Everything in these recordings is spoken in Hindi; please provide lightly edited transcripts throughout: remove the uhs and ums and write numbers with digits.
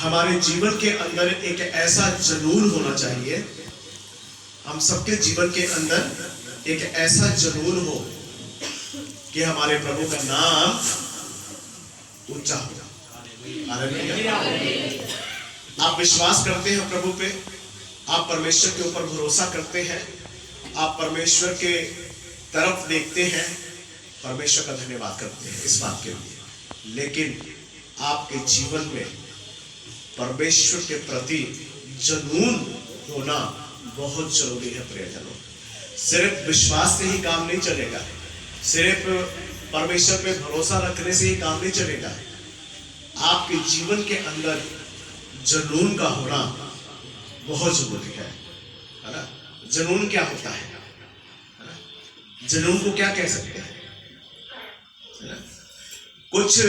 हमारे जीवन के अंदर एक ऐसा जुनून होना चाहिए, हम सबके जीवन के अंदर एक ऐसा जुनून हो कि हमारे प्रभु का नाम ऊंचा हो। हालेलुया। आप विश्वास करते हैं प्रभु पे, आप परमेश्वर के ऊपर भरोसा करते हैं, आप परमेश्वर के तरफ देखते हैं, परमेश्वर का धन्यवाद करते हैं इस बात के लिए। लेकिन आपके जीवन में परमेश्वर के प्रति जुनून होना बहुत जरूरी है प्रियजनों। सिर्फ विश्वास से ही काम नहीं चलेगा, सिर्फ परमेश्वर पे भरोसा रखने से ही काम नहीं चलेगा। आपके जीवन के अंदर जुनून का होना बहुत जरूरी है ना। जुनून क्या होता है ना? जुनून को क्या कह सकते हैं? कुछ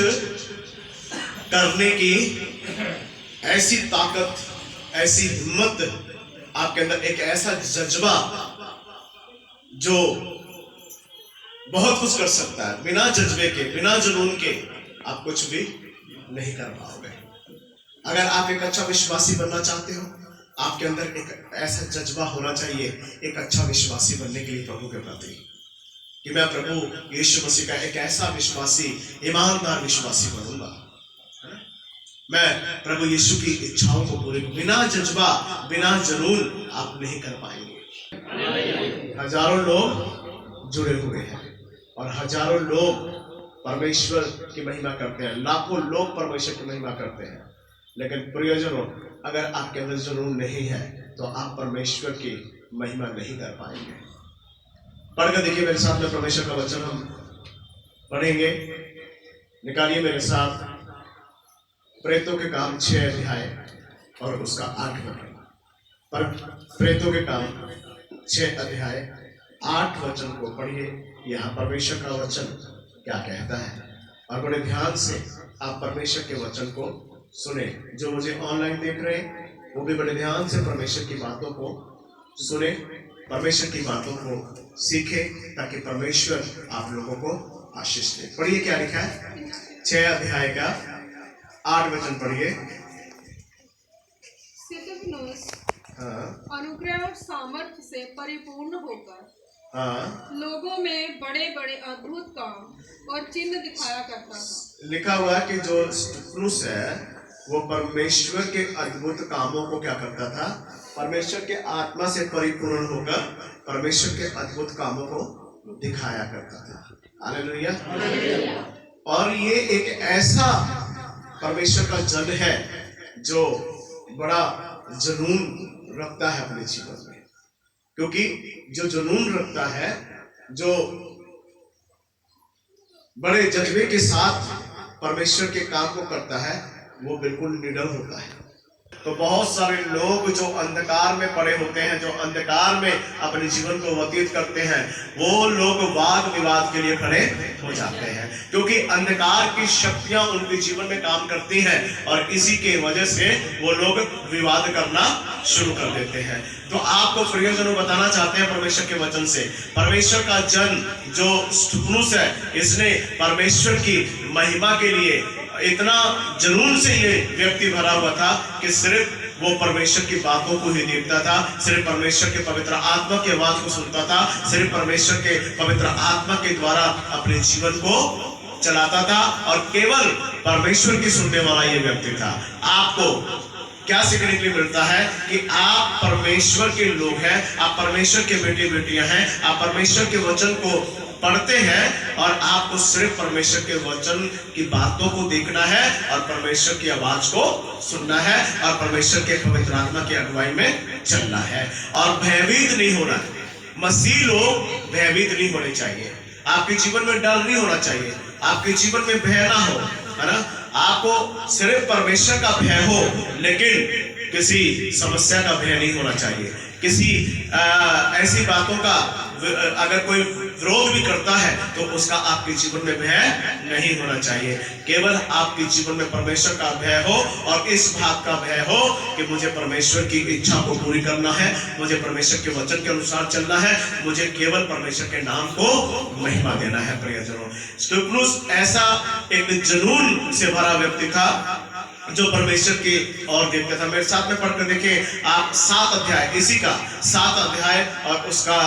करने की ऐसी ताकत, ऐसी हिम्मत आपके अंदर, एक ऐसा जज्बा जो बहुत कुछ कर सकता है। बिना जज्बे के, बिना जुनून के आप कुछ भी नहीं कर पाओगे। अगर आप एक अच्छा विश्वासी बनना चाहते हो, आपके अंदर एक ऐसा जज्बा होना चाहिए एक अच्छा विश्वासी बनने के लिए प्रभु के प्रति, कि मैं प्रभु यीशु मसीह का एक ऐसा विश्वासी, ईमानदार विश्वासी बनूंगा। मैं प्रभु यीशु की इच्छाओं को पूरे, बिना जज्बा, बिना जुनून आप नहीं कर पाएंगे। हजारों लोग जुड़े हुए हैं और हजारों लोग परमेश्वर की महिमा करते हैं, लाखों लोग परमेश्वर की महिमा करते हैं, लेकिन प्रियजनों, अगर आपके अंदर जुनून नहीं है तो आप परमेश्वर की महिमा नहीं कर पाएंगे। पढ़कर देखिए मेरे साथ में परमेश्वर का वचन हम पढ़ेंगे। निकालिए मेरे साथ प्रेतों के काम 6 अध्याय और उसका 8 वचन। पर प्रेतों के काम 6 अध्याय 8 वचन को पढ़िए। यहाँ परमेश्वर का वचन क्या कहता है, और बड़े ध्यान से आप परमेश्वर के वचन को सुने। जो मुझे ऑनलाइन देख रहे हैं वो भी बड़े ध्यान से परमेश्वर की बातों को सुने, परमेश्वर की बातों को सीखे, ताकि परमेश्वर आप लोगों को आशीष दे। पढ़िए क्या लिखा है, 6 अध्याय का 8 वचन पढ़िए। स्तिफनुस अनुग्रह और सामर्थ्य से परिपूर्ण होकर लोगों में बड़े बड़े अद्भुत काम और चिन्ह दिखाया करता था। लिखा हुआ है कि जो स्तिफनुस है वो परमेश्वर के अद्भुत कामों को क्या करता था, परमेश्वर के आत्मा से परिपूर्ण होकर परमेश्वर के अद्भुत कामों को दिखाया करता था। हालेलुया। और ये एक ऐसा परमेश्वर का जन है जो बड़ा जुनून रखता है अपने जीवन में, क्योंकि जो जुनून रखता है, जो बड़े जज्बे के साथ परमेश्वर के काम को करता है, वो बिल्कुल निडर होता है। तो बहुत सारे लोग जो अंधकार में पड़े होते हैं, जो अंधकार में अपने जीवन को व्यतीत करते हैं, वो लोग वाद विवाद के लिए खड़े हो जाते हैं, क्योंकि अंधकार की शक्तियां उनके जीवन में काम करती हैं और इसी के वजह से वो लोग विवाद करना शुरू कर देते हैं। तो आपको प्रियजनों बताना चाहते हैं परमेश्वर के वचन से, परमेश्वर का जन जो स्तिफनुस है, इसने परमेश्वर की महिमा के लिए इतना जुनून से ये व्यक्ति भरा हुआ था कि सिर्फ वो परमेश्वर की बातों को ही देखता था, सिर्फ परमेश्वर के पवित्र आत्मा की आवाज को सुनता था, सिर्फ परमेश्वर के पवित्र आत्मा के द्वारा अपने जीवन को चलाता था और केवल परमेश्वर की सुनने वाला ये व्यक्ति था। आपको क्या सीखने के लिए मिलता है कि आप परमेश्वर के लोग हैं, आप परमेश्वर के बेटे बेटियां हैं, आप परमेश्वर के वचन को पढ़ते हैं और आपको सिर्फ परमेश्वर के वचन की बातों को देखना है और परमेश्वर की आवाज को सुनना है और परमेश्वर के पवित्र आत्मा की अगुवाई में चलना है और भयभीत नहीं होना है। मसीह लोग भयभीत नहीं होने चाहिए, आपके जीवन में डर नहीं होना चाहिए, आपके जीवन में भय ना हो, है ना। आपको सिर्फ परमेश्वर का भय हो, लेकिन किसी समस्या का भय नहीं होना चाहिए, किसी ऐसी बातों का अगर कोई विरोध भी करता है तो उसका आपके जीवन में भय नहीं होना चाहिए। केवल आपके जीवन में परमेश्वर का भय हो और इस बात का भय हो कि मुझे परमेश्वर की इच्छा को पूरी करना है, मुझे परमेश्वर के वचन के अनुसार चलना है, मुझे केवल परमेश्वर के नाम को महिमा देना है। प्रियजनों, स्तिफनुस ऐसा एक जुनून से भरा व्यक्ति था जो परमेश्वर की ओर देखता था। मेरे साथ में पढ़कर देखिए आप 7 अध्याय, इसी का 7 अध्याय और उसका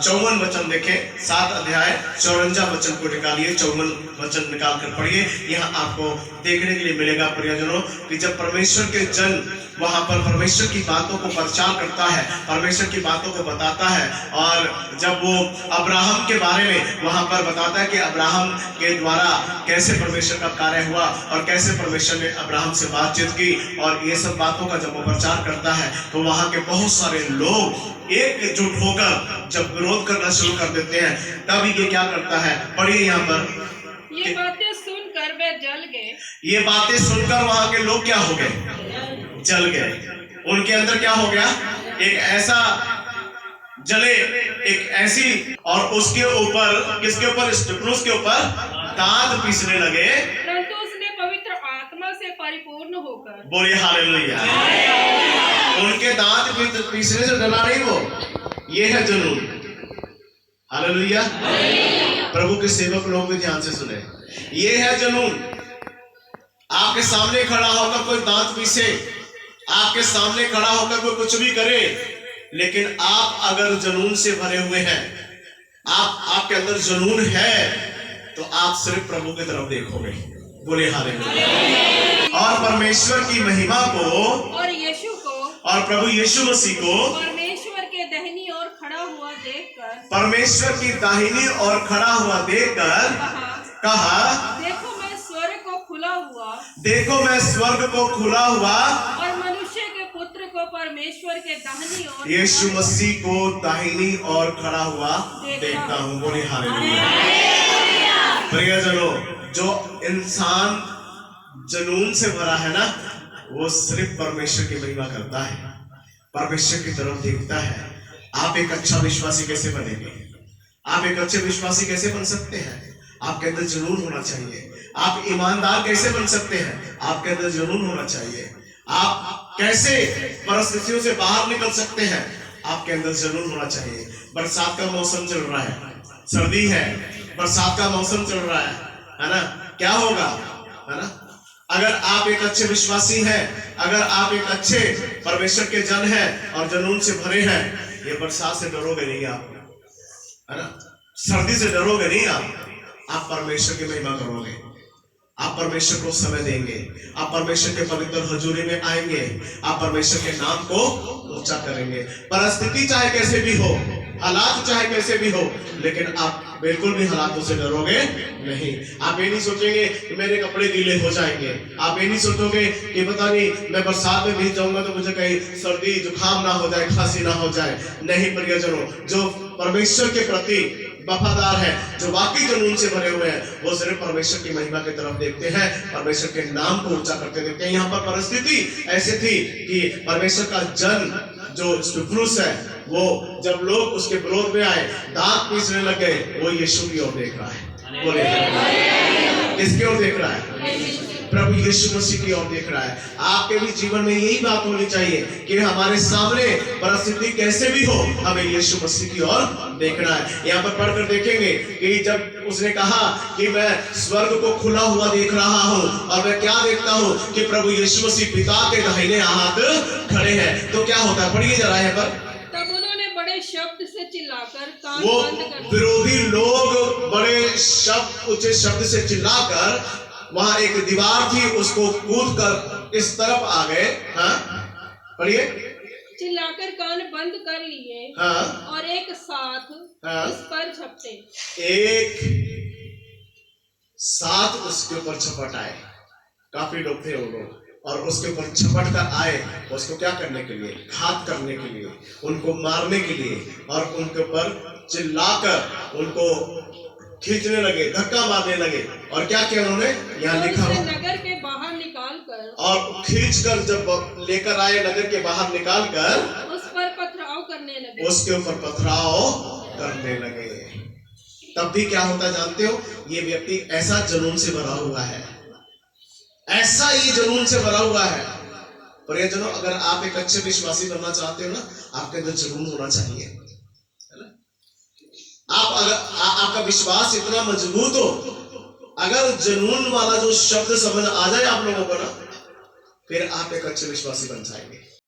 54 वचन देखें। 7 अध्याय 54 वचन को निकालिए, 54 वचन निकाल कर पढ़िए। यहाँ आपको देखने के लिए मिलेगा प्रियजनों कि जब परमेश्वर के जन वहां पर परमेश्वर की बातों को प्रचार करता है, परमेश्वर की बातों को बताता है, और जब वो अब्राहम के बारे में वहां पर बताता है कि अब्राहम के द्वारा कैसे परमेश्वर का कार्य हुआ और कैसे परमेश्वर ने अब्राहम से बातचीत की, और ये सब बातों का जब वो प्रचार करता है तो वहां के बहुत सारे लोग एकजुट होकर जब विरोध करना शुरू कर देते हैं, तब ये क्या करता है, पढ़िए यहाँ पर। ये बातें सुनकर वे जल गए। ये बातें सुनकर वहां के लोग क्या हो गए, जल गए। उनके अंदर क्या हो गया, एक ऐसा जले, एक ऐसी, और उसके ऊपर, किसके ऊपर, स्तिफनुस के ऊपर दांत पीसने लगे। परंतु उसने पवित्र आत्मा से परिपूर्ण होकर, बोलिए हालेलुया। उनके दांत पीसने से डरा नहीं वो, ये है जुनून। हालेलुया। प्रभु के सेवक लोग भी ध्यान से सुने, ये है जुनून। आपके सामने खड़ा होकर कोई दांत पीसे, आपके सामने खड़ा होकर कोई कुछ भी करे, लेकिन आप अगर जुनून से भरे हुए हैं, आपके अंदर जुनून है, तो आप सिर्फ प्रभु की तरफ देखोगे। बोले हालेलुया। और परमेश्वर की महिमा को और यीशु को, और प्रभु यीशु मसीह को परमेश्वर के दाहिनी ओर खड़ा हुआ देखकर, परमेश्वर की दाहिनी ओर खड़ा हुआ देखकर कहा, देखो मैं स्वर्ग को खुला हुआ, देखो मैं स्वर्ग को खुला हुआ, और मनुष्य के पुत्र को परमेश्वर के दाहिनी ओर, यीशु मसीह को दाहिनी ओर खड़ा हुआ देखता हूँ। बोले हालेलुया। प्रियजनों, जो इंसान जुनून से भरा है ना, वो सिर्फ परमेश्वर की महिमा करता है, परमेश्वर की तरफ देखता है। आप एक अच्छा विश्वासी कैसे बनेंगे, आप एक अच्छे विश्वासी कैसे बन सकते हैं, आपके अंदर जुनून होना चाहिए। आप ईमानदार कैसे बन सकते हैं, आपके अंदर जुनून होना चाहिए। आप कैसे परिस्थितियों से बाहर निकल सकते हैं, आपके अंदर जुनून होना चाहिए। बरसात का मौसम चल रहा है, सर्दी है, बरसात का मौसम चल रहा है ना, क्या होगा, है ना। अगर आप एक अच्छे विश्वासी हैं, अगर आप एक अच्छे परमेश्वर के जन हैं और जुनून से भरे हैं, ये बरसात से डरोगे नहीं आप, है ना, सर्दी से डरोगे नहीं आप परमेश्वर की महिमा करोगे, आप परमेश्वर को समय देंगे, आप परमेश्वर के पवित्र हजूरी में आएंगे, आप परमेश्वर के नाम को ऊंचा करेंगे। परिस्थिति चाहे कैसे भी हो, हालात चाहे कैसे भी हो, लेकिन आप बिल्कुल भी हालातों से डरोगे नहीं। आप ये नहीं सोचेंगे कि मेरे कपड़े गीले हो जाएंगे, आप ये नहीं सोचोगे कि पता नहीं मैं बरसात में भीग जाऊंगा तो मुझे कहीं सर्दी जुकाम ना हो जाए, खांसी ना हो जाए। नहीं प्रियजनों, जो परमेश्वर के प्रति वफादार है, जो वाकई जुनून से भरे हुए हैं, वो सिर्फ परमेश्वर की महिमा की तरफ देखते हैं, परमेश्वर के नाम को ऊंचा करते देखते हैं। यहाँ पर परिस्थिति ऐसी थी कि परमेश्वर का जन जो स्तिफनुस है, वो जब लोग उसके विरोध में आए, दांत पीसने लगे, वो यीशु की ओर देख रहा है। बोले किसकी ओर देख रहा है, प्रभु यीशु मसीह की ओर देख रहा है। आपके भी जीवन में यही बात होनी चाहिए कि हमारे सामने परिस्थिति कैसे भी हो, हमें यीशु मसीह की ओर देखना है। यहाँ पर पढ़कर देखेंगे कि जब उसने कहा कि मैं स्वर्ग को खुला हुआ देख रहा हूँ, और मैं क्या देखता हूँ कि प्रभु यीशु मसीह पिता के दाहिने हाथ खड़े हैं, तो क्या होता है, पढ़िए जरा यहाँ पर। तब उन्होंने बड़े शब्द से चिल्लाकर कान वो बंद कर दिए। विरोधी लोग बड़े शब्द, ऊंचे शब्द से चिल्लाकर, वहां एक दीवार थी, उसको कूद कर इस तरफ आ गए। हाँ पढ़िए। चिल्लाकर कान बंद कर लिए, हाँ, और एक साथ उस पर झपटे, एक साथ उसके ऊपर झपट आए। काफी लोग थे वो लोग, और उसके ऊपर झपट कर आए, उसको क्या करने के लिए, घात करने के लिए, उनको मारने के लिए, और उनके ऊपर चिल्लाकर उनको खींचने लगे, धक्का मारने लगे। और क्या किया उन्होंने, यहाँ लिखा हुआ, नगर के बाहर निकाल कर, और खींचकर जब लेकर आए नगर के बाहर निकाल कर उस पर पथराव करने लगे, उसके ऊपर पथराव करने लगे। तब भी क्या होता जानते हो, ये व्यक्ति ऐसा जुनून से भरा हुआ है, ऐसा ही जुनून से भरा हुआ है। प्रियजनों, अगर आप एक अच्छे विश्वासी बनना चाहते हो ना, आपके अंदर जुनून होना चाहिए। आप अगर आपका विश्वास इतना मजबूत हो, अगर जुनून वाला जो शब्द समझ आ जाए आप लोगों को ना, फिर आप एक अच्छे विश्वासी बन जाएंगे।